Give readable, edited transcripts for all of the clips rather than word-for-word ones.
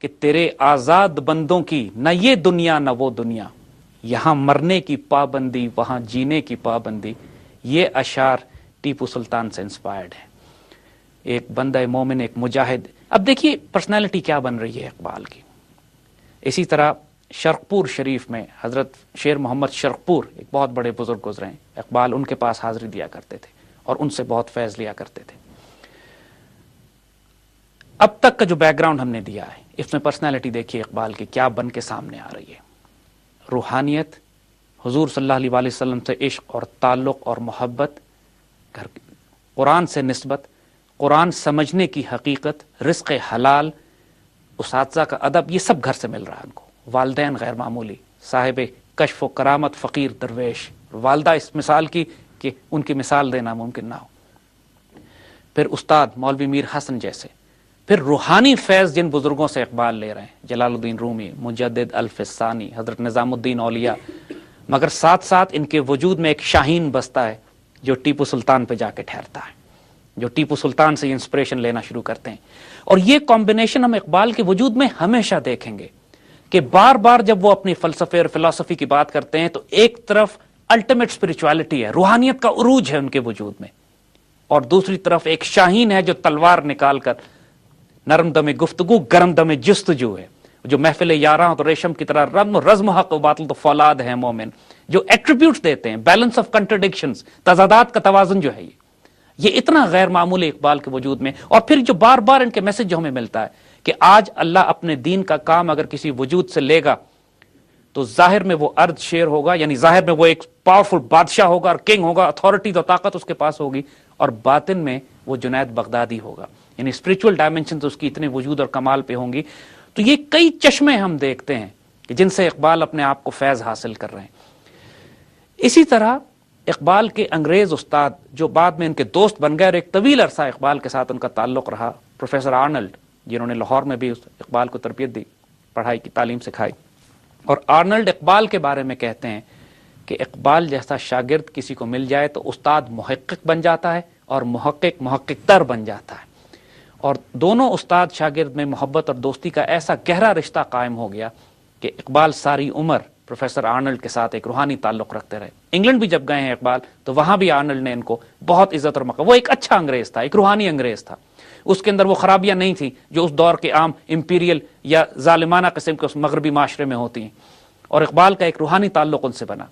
کہ تیرے آزاد بندوں کی نہ یہ دنیا نہ وہ دنیا، یہاں مرنے کی پابندی وہاں جینے کی پابندی، یہ اشعار ٹیپو سلطان سے انسپائرڈ ہے. ایک بندہ مومن، ایک مجاہد. اب دیکھیے پرسنالٹی کیا بن رہی ہے اقبال کی. اسی طرح شرقپور شریف میں حضرت شیر محمد شرقپور ایک بہت بڑے بزرگ گزرے ہیں. اقبال ان کے پاس حاضری دیا کرتے تھے اور ان سے بہت فیض لیا کرتے تھے. اب تک کا جو بیک گراؤنڈ ہم نے دیا ہے اس میں پرسنالٹی دیکھیے اقبال کی کیا بن کے سامنے آ رہی ہے. روحانیت، حضور صلی اللہ علیہ وآلہ وسلم سے عشق اور تعلق اور محبت، قرآن سے نسبت، قرآن سمجھنے کی حقیقت، رزق حلال، اساتذہ کا ادب، یہ سب گھر سے مل رہا ہے ان کو. والدین غیر معمولی، صاحب کشف و کرامت، فقیر درویش. والدہ اس مثال کی کہ ان کی مثال دینا ممکن نہ ہو. پھر استاد مولوی میر حسن جیسے. پھر روحانی فیض جن بزرگوں سے اقبال لے رہے ہیں، جلال الدین رومی، مجدد الفسانی، حضرت نظام الدین اولیاء. مگر ساتھ ساتھ ان کے وجود میں ایک شاہین بستا ہے جو ٹیپو سلطان پہ جا کے ٹھہرتا ہے، جو ٹیپو سلطان سے انسپریشن لینا شروع کرتے ہیں. اور یہ کمبینیشن ہم اقبال کے وجود میں ہمیشہ دیکھیں گے کہ بار بار جب وہ اپنی فلسفے اور فلسفی کی بات کرتے ہیں تو ایک طرف الٹیمیٹ اسپرچویلٹی ہے، روحانیت کا عروج ہے ان کے وجود میں، اور دوسری طرف ایک شاہین ہے جو تلوار نکال کر نرم دم گفتگو گرم دم جستجو ہے، جو محفل یاراں تو ریشم کی طرح رزم حق و باطل تو فولاد ہے مومن، جو ایٹریبیوٹس دیتے ہیں، بیلنس آف کنٹرڈکشنز، تضادات کا توازن جو ہے یہ اتنا غیر معمولی اقبال کے وجود میں. اور پھر جو بار بار ان کے میسج جو ہمیں ملتا ہے کہ آج اللہ اپنے دین کا کام اگر کسی وجود سے لے گا تو ظاہر میں وہ ارض شیر ہوگا، یعنی ظاہر میں وہ ایک پاورفل بادشاہ ہوگا اور کنگ ہوگا، اتھارٹی تو طاقت اس کے پاس ہوگی، اور باطن میں وہ جنید بغدادی ہوگا، یعنی اسپرچول ڈائمنشن اس کی اتنے وجود اور کمال پہ ہوں گی. تو یہ کئی چشمے ہم دیکھتے ہیں کہ جن سے اقبال اپنے آپ کو فیض حاصل کر رہے ہیں. اسی طرح اقبال کے انگریز استاد جو بعد میں ان کے دوست بن گئے اور ایک طویل عرصہ اقبال کے ساتھ ان کا تعلق رہا، پروفیسر آرنلڈ، جنہوں نے لاہور میں بھی اقبال کو تربیت دی، پڑھائی کی تعلیم سکھائی. اور آرنلڈ اقبال کے بارے میں کہتے ہیں کہ اقبال جیسا شاگرد کسی کو مل جائے تو استاد محقق بن جاتا ہے اور محقق محقق تر بن جاتا ہے. اور دونوں استاد شاگرد میں محبت اور دوستی کا ایسا گہرا رشتہ قائم ہو گیا کہ اقبال ساری عمر پروفیسر آرنلڈ کے ساتھ ایک روحانی تعلق رکھتے رہے. انگلینڈ بھی جب گئے ہیں اقبال تو وہاں بھی آرنلڈ نے ان کو بہت عزت اور مقام. وہ ایک اچھا انگریز تھا، ایک روحانی انگریز تھا، اس کے اندر وہ خرابیاں نہیں تھیں جو اس دور کے عام امپیریل یا ظالمانہ قسم کے اس مغربی معاشرے میں ہوتی ہیں. اور اقبال کا ایک روحانی تعلق ان سے بنا.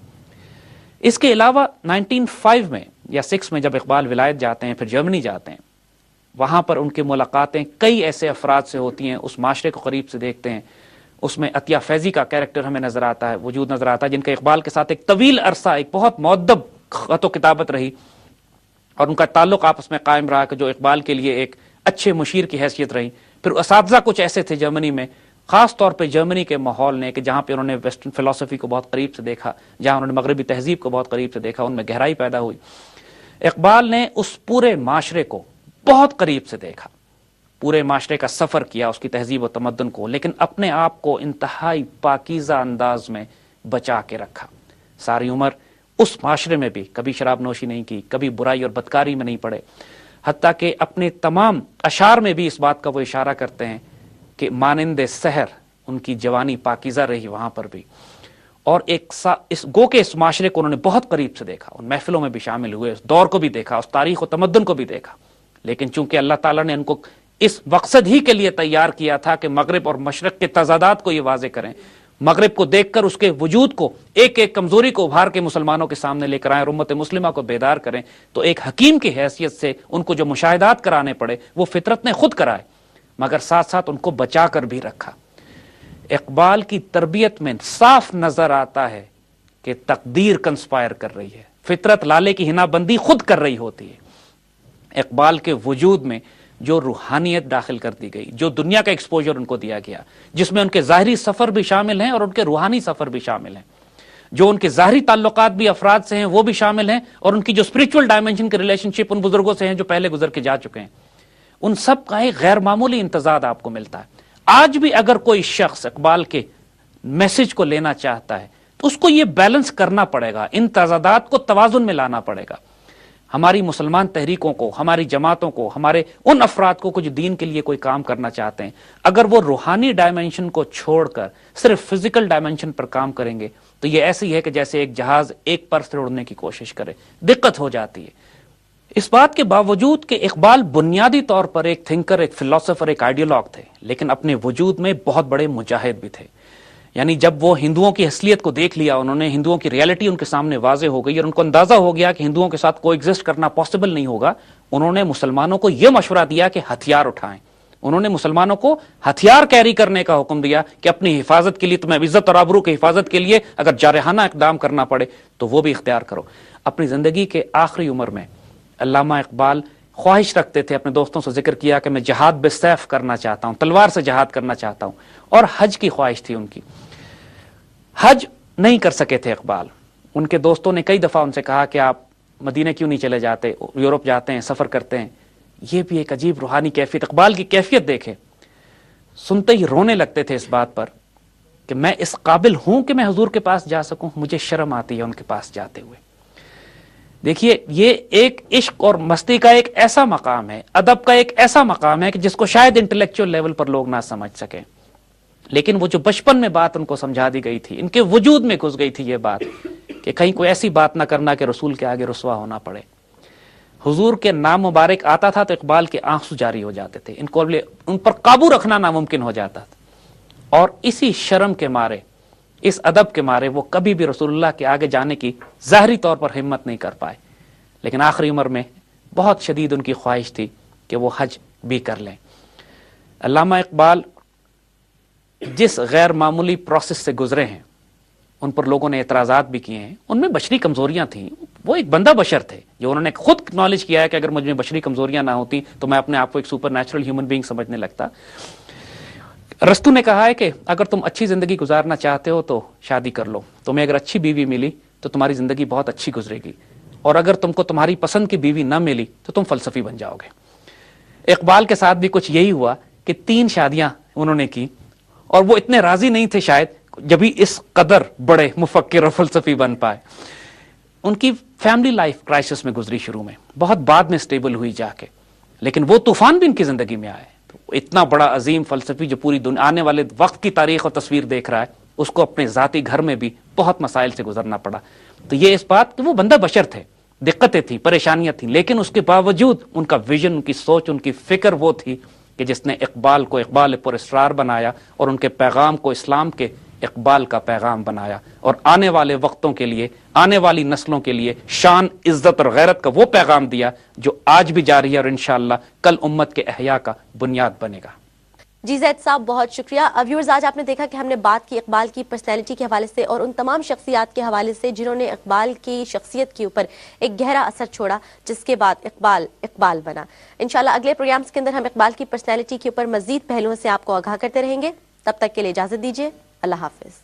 اس کے علاوہ 1905 میں یا 6 میں جب اقبال ولایت جاتے ہیں، پھر جرمنی جاتے ہیں، وہاں پر ان کی ملاقاتیں کئی ایسے افراد سے ہوتی ہیں، اس معاشرے کو قریب سے دیکھتے ہیں. اس میں عطیہ فیضی کا کیریکٹر ہمیں نظر آتا ہے، وجود نظر آتا ہے، جن کا اقبال کے ساتھ ایک طویل عرصہ ایک بہت مؤدب خط و کتابت رہی اور ان کا تعلق آپس میں قائم رہا کہ جو اقبال کے لیے ایک اچھے مشیر کی حیثیت رہی. پھر اساتذہ کچھ ایسے تھے جرمنی میں، خاص طور پہ جرمنی کے ماحول نے، کہ جہاں پہ انہوں نے ویسٹرن فلسفی کو بہت قریب سے دیکھا، جہاں انہوں نے مغربی تہذیب کو بہت قریب سے دیکھا، ان میں گہرائی پیدا ہوئی. اقبال نے اس پورے معاشرے کو بہت قریب سے دیکھا، پورے معاشرے کا سفر کیا، اس کی تہذیب و تمدن کو، لیکن اپنے آپ کو انتہائی پاکیزہ انداز میں بچا کے رکھا. ساری عمر اس معاشرے میں بھی کبھی شراب نوشی نہیں کی، کبھی برائی اور بدکاری میں نہیں پڑے، حتیٰ کہ اپنے تمام اشعار میں بھی اس بات کا وہ اشارہ کرتے ہیں کہ مانند سحر ان کی جوانی پاکیزہ رہی وہاں پر بھی. اور اس گو کے اس معاشرے کو انہوں نے بہت قریب سے دیکھا، ان محفلوں میں بھی شامل ہوئے، اس دور کو بھی دیکھا، اس تاریخ و تمدن کو بھی دیکھا. لیکن چونکہ اللہ تعالیٰ نے ان کو اس مقصد ہی کے لیے تیار کیا تھا کہ مغرب اور مشرق کے تضادات کو یہ واضح کریں، مغرب کو دیکھ کر اس کے وجود کو، ایک ایک کمزوری کو ابھار کے مسلمانوں کے سامنے لے کر آئیں اور امت مسلمہ کو بیدار کریں، تو ایک حکیم کی حیثیت سے ان کو جو مشاہدات کرانے پڑے وہ فطرت نے خود کرائے، مگر ساتھ ساتھ ان کو بچا کر بھی رکھا. اقبال کی تربیت میں صاف نظر آتا ہے کہ تقدیر کنسپائر کر رہی ہے، فطرت لالے کی ہنا بندی خود کر رہی ہوتی ہے. اقبال کے وجود میں جو روحانیت داخل کر دی گئی، جو دنیا کا ایکسپوجر ان کو دیا گیا، جس میں ان کے ظاہری سفر بھی شامل ہیں اور ان کے روحانی سفر بھی شامل ہیں، جو ان کے ظاہری تعلقات بھی افراد سے ہیں وہ بھی شامل ہیں، اور ان کی جو اسپرچول ڈائمنشن کے ریلیشن شپ ان بزرگوں سے ہیں جو پہلے گزر کے جا چکے ہیں، ان سب کا ایک غیر معمولی امتزاج آپ کو ملتا ہے. آج بھی اگر کوئی شخص اقبال کے میسج کو لینا چاہتا ہے تو اس کو یہ بیلنس کرنا پڑے گا، ان تضادات کو توازن میں لانا پڑے گا. ہماری مسلمان تحریکوں کو، ہماری جماعتوں کو، ہمارے ان افراد کو جو دین کے لیے کوئی کام کرنا چاہتے ہیں، اگر وہ روحانی ڈائمنشن کو چھوڑ کر صرف فزیکل ڈائمنشن پر کام کریں گے تو یہ ایسی ہے کہ جیسے ایک جہاز ایک پر سے اڑنے کی کوشش کرے، دقت ہو جاتی ہے۔ اس بات کے باوجود کہ اقبال بنیادی طور پر ایک تھنکر، ایک فلاسفر، ایک آئیڈیالوگ تھے، لیکن اپنے وجود میں بہت بڑے مجاہد بھی تھے۔ یعنی جب وہ ہندوؤں کی حیثیت کو دیکھ لیا انہوں نے، ہندوؤں کی ریالٹی ان کے سامنے واضح ہو گئی اور ان کو اندازہ ہو گیا کہ ہندوؤں کے ساتھ کو ایگزسٹ کرنا پاسبل نہیں ہوگا، انہوں نے مسلمانوں کو یہ مشورہ دیا کہ ہتھیار اٹھائیں۔ انہوں نے مسلمانوں کو ہتھیار کیری کرنے کا حکم دیا کہ اپنی حفاظت کے لیے، تمہیں عزت اور آبرو کی حفاظت کے لیے اگر جارحانہ اقدام کرنا پڑے تو وہ بھی اختیار کرو۔ اپنی زندگی کے آخری عمر میں علامہ اقبال خواہش رکھتے تھے، اپنے دوستوں سے ذکر کیا کہ میں جہاد بالسیف کرنا چاہتا ہوں، تلوار سے جہاد کرنا چاہتا ہوں، اور حج کی خواہش تھی ان کی۔ حج نہیں کر سکے تھے اقبال۔ ان کے دوستوں نے کئی دفعہ ان سے کہا کہ آپ مدینہ کیوں نہیں چلے جاتے، یورپ جاتے ہیں، سفر کرتے ہیں۔ یہ بھی ایک عجیب روحانی کیفیت، اقبال کی کیفیت دیکھے، سنتے ہی رونے لگتے تھے اس بات پر کہ میں اس قابل ہوں کہ میں حضور کے پاس جا سکوں، مجھے شرم آتی ہے ان کے پاس جاتے ہوئے۔ دیکھیے، یہ ایک عشق اور مستی کا ایک ایسا مقام ہے، ادب کا ایک ایسا مقام ہے کہ جس کو شاید انٹلیکچوئل لیول پر لوگ نہ سمجھ سکیں، لیکن وہ جو بچپن میں بات ان کو سمجھا دی گئی تھی، ان کے وجود میں گھس گئی تھی یہ بات کہ کہیں کوئی ایسی بات نہ کرنا کہ رسول کے آگے رسوا ہونا پڑے۔ حضور کے نام مبارک آتا تھا تو اقبال کے آنسو جاری ہو جاتے تھے، ان پر قابو رکھنا ناممکن ہو جاتا تھا، اور اسی شرم کے مارے، اس ادب کے مارے وہ کبھی بھی رسول اللہ کے آگے جانے کی ظاہری طور پر ہمت نہیں کر پائے، لیکن آخری عمر میں بہت شدید ان کی خواہش تھی کہ وہ حج بھی کر لیں۔ علامہ اقبال جس غیر معمولی پروسیس سے گزرے ہیں، ان پر لوگوں نے اعتراضات بھی کیے ہیں، ان میں بشری کمزوریاں تھیں، وہ ایک بندہ بشر تھے جو انہوں نے خود نالج کیا ہے کہ اگر مجھ میں بشری کمزوریاں نہ ہوتی تو میں اپنے آپ کو ایک سپر نیچرل ہیومن بینگ سمجھنے لگتا۔ ارسطو نے کہا ہے کہ اگر تم اچھی زندگی گزارنا چاہتے ہو تو شادی کر لو، تمہیں اگر اچھی بیوی ملی تو تمہاری زندگی بہت اچھی گزرے گی، اور اگر تم کو تمہاری پسند کی بیوی نہ ملی تو تم فلسفی بن جاؤ گے۔ اقبال کے ساتھ بھی کچھ یہی ہوا کہ 3 شادیاں انہوں نے کی، اور وہ اتنے راضی نہیں تھے شاید جبھی اس قدر بڑے مفکر اور فلسفی بن پائے۔ ان کی فیملی لائف کرائسس میں گزری شروع میں، بہت بعد میں سٹیبل ہوئی جا کے، لیکن وہ طوفان بھی ان کی زندگی میں آئے۔ اتنا بڑا عظیم فلسفی جو پوری دنیا آنے والے وقت کی تاریخ اور تصویر دیکھ رہا ہے، اس کو اپنے ذاتی گھر میں بھی بہت مسائل سے گزرنا پڑا۔ تو یہ اس بات کہ وہ بندہ بشر تھے، دقتیں تھیں، پریشانیاں تھیں، لیکن اس کے باوجود ان کا ویژن، ان کی سوچ، ان کی فکر وہ تھی کہ جس نے اقبال کو اقبال پر اسرار بنایا، اور ان کے پیغام کو اسلام کے اقبال کا پیغام بنایا، اور آنے والے وقتوں کے لیے، آنے والی نسلوں کے لیے شان، عزت اور غیرت کا وہ پیغام دیا جو آج بھی جاری ہے اور انشاءاللہ کل امت کے احیاء کا بنیاد بنے گا۔ جی زید صاحب، بہت شکریہ۔ ویورز، آج آپ نے دیکھا کہ ہم نے بات کی اقبال کی پرسنالٹی کے حوالے سے اور ان تمام شخصیات کے حوالے سے جنہوں نے اقبال کی شخصیت کے اوپر ایک گہرا اثر چھوڑا، جس کے بعد اقبال بنا۔ انشاءاللہ اگلے پروگرامز کے اندر ہم اقبال کی پرسنالٹی کے اوپر مزید پہلوؤں سے آپ کو آگاہ کرتے رہیں گے۔ تب تک کے لیے اجازت دیجیے، اللہ حافظ۔